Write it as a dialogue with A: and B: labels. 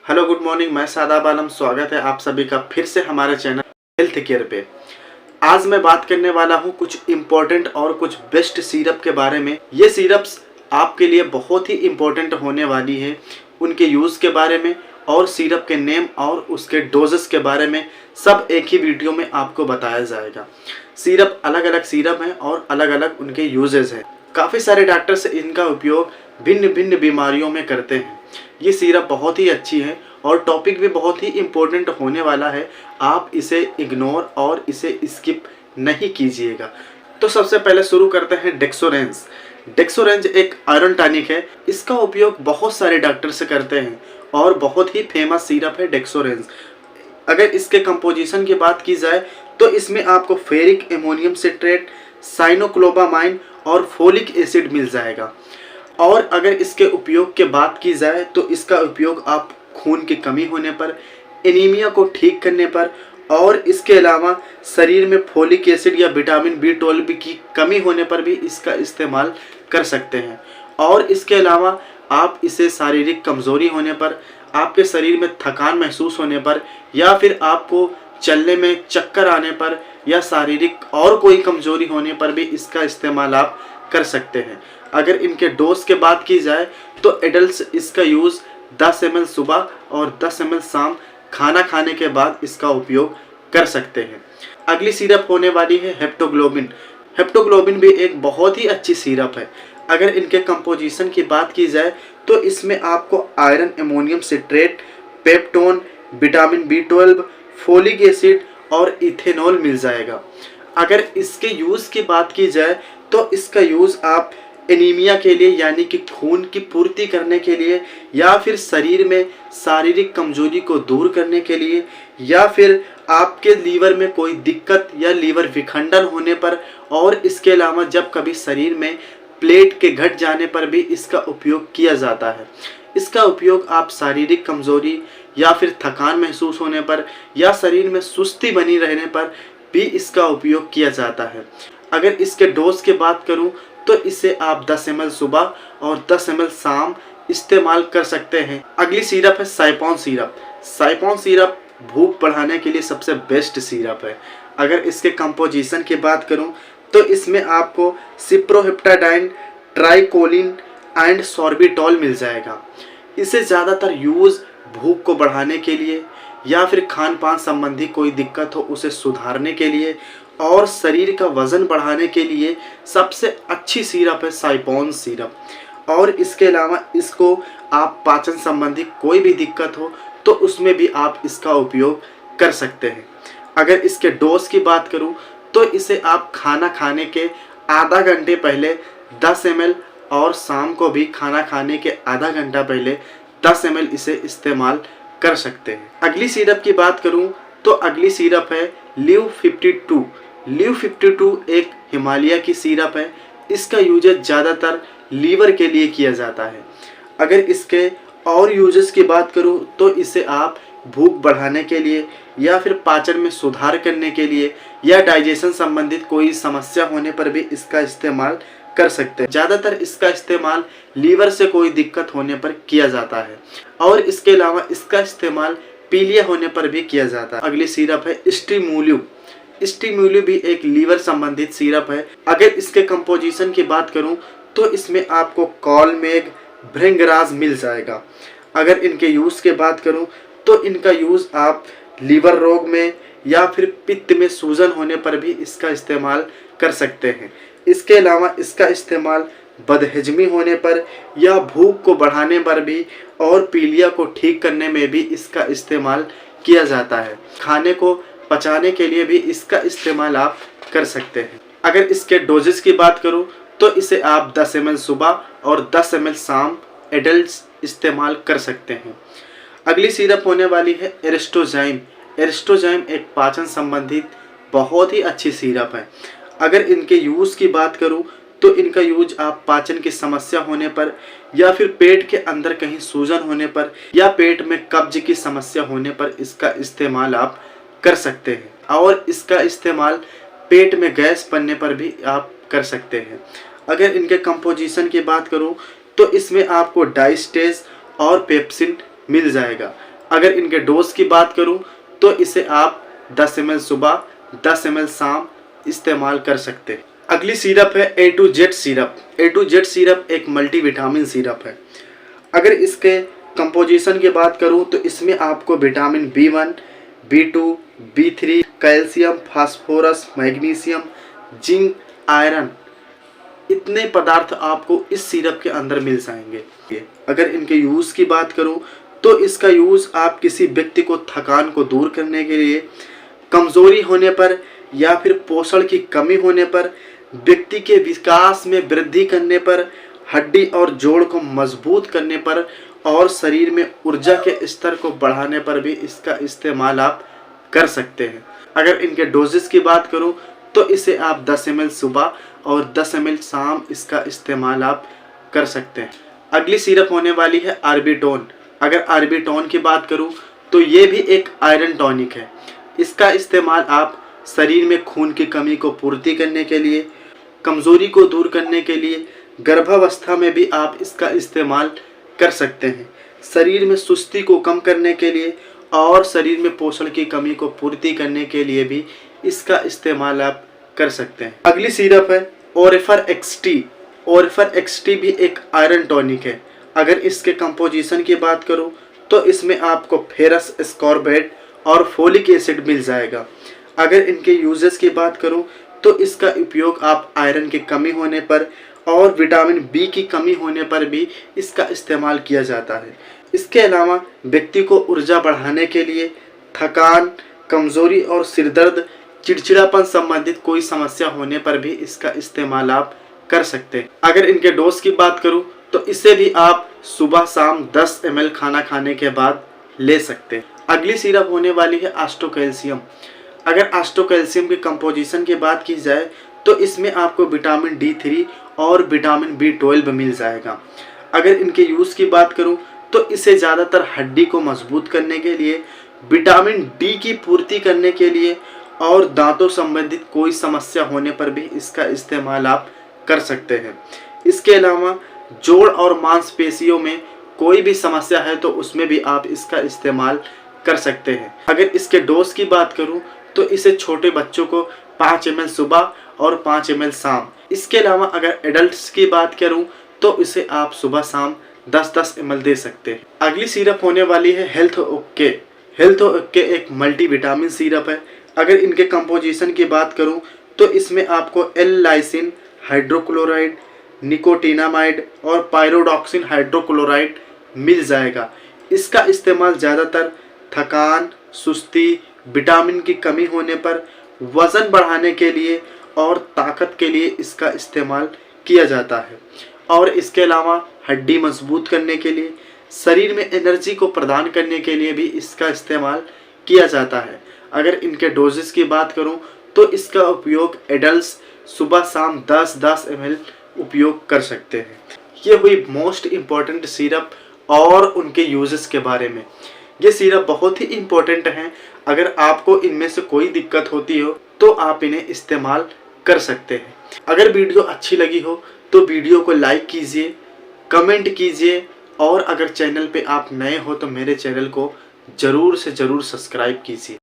A: Hello good morning, मैं सादाब आलम। स्वागत है आप सभी का फिर से हमारे चैनल हेल्थ केयर पे। आज मैं बात करने वाला हूँ कुछ इम्पोर्टेंट और कुछ बेस्ट सिरप के बारे में। ये सिरप्स आपके लिए बहुत ही इम्पोर्टेंट होने वाली है। उनके यूज़ के बारे में और सिरप के नेम और उसके डोजेस के बारे में सब एक ही वीडियो में आपको बताया जाएगा। सिरप अलग अलग सिरप हैं और अलग अलग उनके यूजेस हैं। काफ़ी सारे डॉक्टर्स इनका उपयोग भिन्न भिन्न बीमारियों में करते हैं। ये सिरप बहुत ही अच्छी है और टॉपिक भी बहुत ही इम्पोर्टेंट होने वाला है। आप इसे इग्नोर और इसे स्किप नहीं कीजिएगा। तो सबसे पहले शुरू करते हैं डेक्सोरेंज। डेक्सोरेंज एक आयरन टॉनिक है। इसका उपयोग बहुत सारे डॉक्टर्स करते हैं और बहुत ही फेमस सिरप है डेक्सोरेंज। अगर इसके कंपोजिशन की बात की जाए तो इसमें आपको फेरिक एमोनियम सिट्रेट, साइनोक्लोबामाइन और फोलिक एसिड मिल जाएगा। और अगर इसके उपयोग की बात की जाए तो इसका उपयोग आप खून की कमी होने पर, एनीमिया को ठीक करने पर और इसके अलावा शरीर में फोलिक एसिड या विटामिन B12 की कमी होने पर भी इसका इस्तेमाल कर सकते हैं। और इसके अलावा आप इसे शारीरिक कमज़ोरी होने पर, आपके शरीर में थकान महसूस होने पर या फिर आपको चलने में चक्कर आने पर या शारीरिक और कोई कमज़ोरी होने पर भी इसका इस्तेमाल आप कर सकते हैं। अगर इनके डोज के बात की जाए तो एडल्ट्स इसका यूज़ 10 ml सुबह और 10 ml शाम खाना खाने के बाद इसका उपयोग कर सकते हैं। अगली सिरप होने वाली है हेप्टोग्लोबिन। हेप्टोग्लोबिन भी एक बहुत ही अच्छी सिरप है। अगर इनके कंपोजिशन की बात की जाए तो इसमें आपको iron ammonium citrate, peptone, vitamin B12, folic acid और इथेनॉल मिल जाएगा। अगर इसके यूज़ की बात की जाए तो इसका यूज़ आप एनीमिया के लिए यानी कि खून की पूर्ति करने के लिए या फिर शरीर में शारीरिक कमजोरी को दूर करने के लिए या फिर आपके लीवर में कोई दिक्कत या लीवर विखंडन होने पर और इसके अलावा जब कभी शरीर में प्लेट के घट जाने पर भी इसका उपयोग किया जाता है। इसका उपयोग आप शारीरिक कमजोरी या फिर थकान महसूस होने पर या शरीर में सुस्ती बनी रहने पर भी इसका उपयोग किया जाता है। अगर इसके डोज की बात करूं तो इसे आप 10 ml सुबह और 10 ml शाम इस्तेमाल कर सकते हैं। अगली सिरप है साइपॉन सिरप। साइपॉन सिरप भूख बढ़ाने के लिए सबसे बेस्ट सिरप है। अगर इसके कंपोजिशन की बात करूं तो इसमें आपको सिप्रोहेप्टाडाइन, ट्राइकोलिन एंड सॉर्बिटॉल मिल जाएगा। इसे ज़्यादातर यूज़ भूख को बढ़ाने के लिए या फिर खान पान संबंधी कोई दिक्कत हो उसे सुधारने के लिए और शरीर का वज़न बढ़ाने के लिए सबसे अच्छी सिरप है साइपॉन सिरप। और इसके अलावा इसको आप पाचन संबंधी कोई भी दिक्कत हो तो उसमें भी आप इसका उपयोग कर सकते हैं। अगर इसके डोज की बात करूं तो इसे आप खाना खाने के आधा घंटे पहले 10 ml और शाम को भी खाना खाने के आधा घंटा पहले 10 ml इसे इस्तेमाल कर सकते हैं। अगली सिरप की बात करूं तो अगली सिरप है लिव 52। लिव 52 एक हिमालय की सिरप है। इसका यूजेज ज़्यादातर लीवर के लिए किया जाता है। अगर इसके और यूजेस की बात करूं तो इसे आप भूख बढ़ाने के लिए या फिर पाचन में सुधार करने के लिए या डाइजेशन संबंधित कोई समस्या होने पर भी इसका इस्तेमाल कर सकते हैं। ज़्यादातर इसका इस्तेमाल लीवर से कोई दिक्कत होने पर किया जाता है और इसके अलावा इसका इस्तेमाल पीलिया होने पर भी किया जाता है। अगली सिरप है स्टिमुलियो। स्टिमुलियो भी एक लीवर संबंधित सिरप है। अगर इसके कंपोजिशन की बात करूं तो इसमें आपको कॉलमेग, भृंगराज मिल जाएगा। अगर इनके यूज़ के बात करूं तो इनका यूज़ आप लीवर रोग में या फिर पित्त में सूजन होने पर भी इसका इस्तेमाल कर सकते हैं। इसके अलावा इसका इस्तेमाल बदहजमी होने पर या भूख को बढ़ाने पर भी और पीलिया को ठीक करने में भी इसका इस्तेमाल किया जाता है। खाने को पचाने के लिए भी इसका इस्तेमाल आप कर सकते हैं। अगर इसके डोजेस की बात करूं तो इसे आप 10 ml सुबह और 10 ml शाम एडल्ट्स इस्तेमाल कर सकते हैं। अगली सिरप होने वाली है एरिस्टोजाइम। एरिस्टोजाइम एक पाचन संबंधित बहुत ही अच्छी सिरप है। अगर इनके यूज़ की बात करूं तो इनका यूज आप पाचन की समस्या होने पर या फिर पेट के अंदर कहीं सूजन होने पर या पेट में कब्ज की समस्या होने पर इसका इस्तेमाल आप कर सकते हैं। और इसका इस्तेमाल पेट में गैस बनने पर भी आप कर सकते हैं। अगर इनके कंपोजिशन की बात करूं तो इसमें आपको डाइस्टेज और पेप्सिन मिल जाएगा। अगर इनके डोज की बात करूं तो इसे आप 10 ml सुबह 10 ml शाम इस्तेमाल कर सकते हैं। अगली सिरप है A to Z syrup. A to Z syrup एक मल्टीविटामिन सिरप है। अगर इसके कंपोजिशन की बात करूं तो इसमें आपको vitamin B1, B2, B3, calcium, phosphorus, magnesium, zinc, iron इतने पदार्थ आपको इस सिरप के अंदर मिल जाएंगे। अगर इनके यूज़ की बात करूं तो इसका यूज़ आप किसी व्यक्ति को थकान को दूर करने के लिए, कमज़ोरी होने पर या फिर पोषण की कमी होने पर, व्यक्ति के विकास में वृद्धि करने पर, हड्डी और जोड़ को मजबूत करने पर और शरीर में ऊर्जा के स्तर को बढ़ाने पर भी इसका इस्तेमाल आप कर सकते हैं। अगर इनके डोजेस की बात करूं तो इसे आप 10 ml सुबह और 10 ml शाम इसका इस्तेमाल आप कर सकते हैं। अगली सिरप होने वाली है आर्बिटोन। अगर आर्बिटोन की बात करूं तो ये भी एक आयरन टॉनिक है। इसका इस्तेमाल आप शरीर में खून की कमी को पूर्ति करने के लिए, कमज़ोरी को दूर करने के लिए, गर्भावस्था में भी आप इसका इस्तेमाल कर सकते हैं। शरीर में सुस्ती को कम करने के लिए और शरीर में पोषण की कमी को पूर्ति करने के लिए भी इसका इस्तेमाल आप कर सकते हैं। अगली सिरप है ओरेफर एक्सटी। ओरेफर एक्सटी भी एक आयरन टॉनिक है। अगर इसके कंपोजिशन की बात करूं तो इसमें आपको फेरस, स्कॉर्बेट और फोलिक एसिड मिल जाएगा। अगर इनके यूजेस की बात करूं तो इसका उपयोग आप आयरन की कमी होने पर और विटामिन बी की कमी होने पर भी इसका इस्तेमाल किया जाता है। इसके अलावा व्यक्ति को ऊर्जा बढ़ाने के लिए, थकान, कमज़ोरी और सिरदर्द, चिड़चिड़ापन संबंधित कोई समस्या होने पर भी इसका इस्तेमाल आप कर सकते हैं। अगर इनके डोज की बात करूं तो इसे भी आप सुबह शाम 10 ml खाना खाने के बाद ले सकते हैं। अगली सिरप होने वाली है आस्टोकैल्शियम। अगर आस्टोकैल्शियम की कंपोजिशन की बात की जाए तो इसमें आपको विटामिन D3 और विटामिन B12 मिल जाएगा। अगर इनके यूज़ की बात करूं तो इसे ज़्यादातर हड्डी को मजबूत करने के लिए, विटामिन D की पूर्ति करने के लिए और दांतों संबंधित कोई समस्या होने पर भी इसका इस्तेमाल आप कर सकते हैं। इसके अलावा जोड़ और मांसपेशियों में कोई भी समस्या है तो उसमें भी आप इसका इस्तेमाल कर सकते हैं। अगर इसके डोज की बात करूं तो इसे छोटे बच्चों को 5 ml सुबह और 5 ml शाम। इसके अलावा अगर एडल्ट्स की बात करूं तो इसे आप सुबह शाम 10-10 ml दे सकते हैं। अगली सिरप होने वाली है हेल्थ ओके। हेल्थ ओके एक मल्टीविटामिन सिरप है। अगर इनके कंपोजिशन की बात करूं तो इसमें आपको L-लाइसिन हाइड्रोक्लोराइड, निकोटिनामाइड और पायरोडॉक्सिन हाइड्रोक्लोराइड मिल जाएगा। इसका इस्तेमाल ज़्यादातर थकान, सुस्ती, विटामिन की कमी होने पर, वज़न बढ़ाने के लिए और ताकत के लिए इसका इस्तेमाल किया जाता है। और इसके अलावा हड्डी मजबूत करने के लिए, शरीर में एनर्जी को प्रदान करने के लिए भी इसका इस्तेमाल किया जाता है। अगर इनके डोजेस की बात करूं तो इसका उपयोग एडल्ट्स सुबह शाम 10-10 ml उपयोग कर सकते हैं। ये हुई मोस्ट इम्पॉर्टेंट सिरप और उनके यूजेस के बारे में। ये सिरप बहुत ही इम्पोर्टेंट हैं। अगर आपको इनमें से कोई दिक्कत होती हो तो आप इन्हें इस्तेमाल कर सकते हैं। अगर वीडियो अच्छी लगी हो तो वीडियो को लाइक कीजिए, कमेंट कीजिए और अगर चैनल पे आप नए हो तो मेरे चैनल को ज़रूर से ज़रूर सब्सक्राइब कीजिए।